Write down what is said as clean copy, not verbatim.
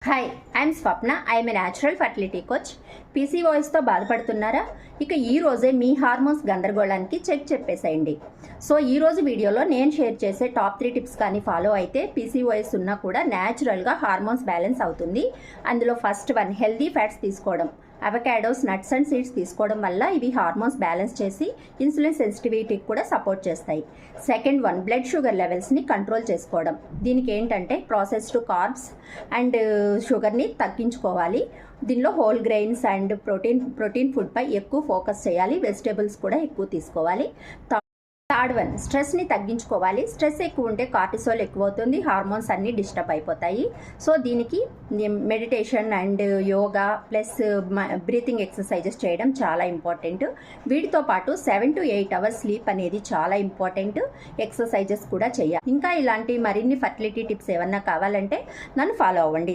Hi, I'm Swapna. I'm a natural fertility coach. పీసీఓఎస్తో బాధపడుతున్నారా? ఇక ఈ రోజే మీ హార్మోన్స్ గందరగోళానికి చెక్ చెప్పేసేయండి. సో ఈ రోజు వీడియోలో నేను షేర్ చేసే టాప్ 3 టిప్స్ కానీ ఫాలో అయితే పీసీఓఎస్ ఉన్నా కూడా న్యాచురల్గా హార్మోన్స్ బ్యాలెన్స్ అవుతుంది. అందులో ఫస్ట్ వన్, హెల్దీ ఫ్యాట్స్ తీసుకోవడం. అవకాడోస్, నట్స్ అండ్ సీడ్స్ తీసుకోవడం వల్ల ఇవి హార్మోన్స్ బ్యాలెన్స్ చేసి ఇన్సులిన్ సెన్సిటివిటీకి కూడా సపోర్ట్ చేస్తాయి. సెకండ్ వన్, బ్లడ్ షుగర్ లెవెల్స్ని కంట్రోల్ చేసుకోవడం. దీనికి ఏంటంటే ప్రాసెస్డ్ కార్బ్స్ అండ్ షుగర్ని తగ్గించుకోవాలి. దీనిలో హోల్ గ్రెయిన్స్ అండ్ ప్రోటీన్ ఫుడ్పై ఎక్కువ ఫోకస్ చేయాలి. వెజిటేబుల్స్ కూడా ఎక్కువ తీసుకోవాలి. థర్డ్ వన్, స్ట్రెస్ని తగ్గించుకోవాలి. స్ట్రెస్ ఎక్కువ ఉంటే కార్టిసోల్ ఎక్కువ అవుతుంది, హార్మోన్స్ అన్నీ డిస్టర్బ్ అయిపోతాయి. సో దీనికి meditation and yoga plus breathing exercises చేయడం చాలా ఇంపార్టెంట్. వీటితో పాటు 7 to 8 అవర్స్ స్లీప్ అనేది చాలా ఇంపార్టెంట్. ఎక్సర్సైజెస్ కూడా చేయాలి. ఇంకా ఇలాంటి మరిన్ని ఫర్టిలిటీ టిప్స్ ఏమన్నా కావాలంటే నన్ను ఫాలో అవ్వండి.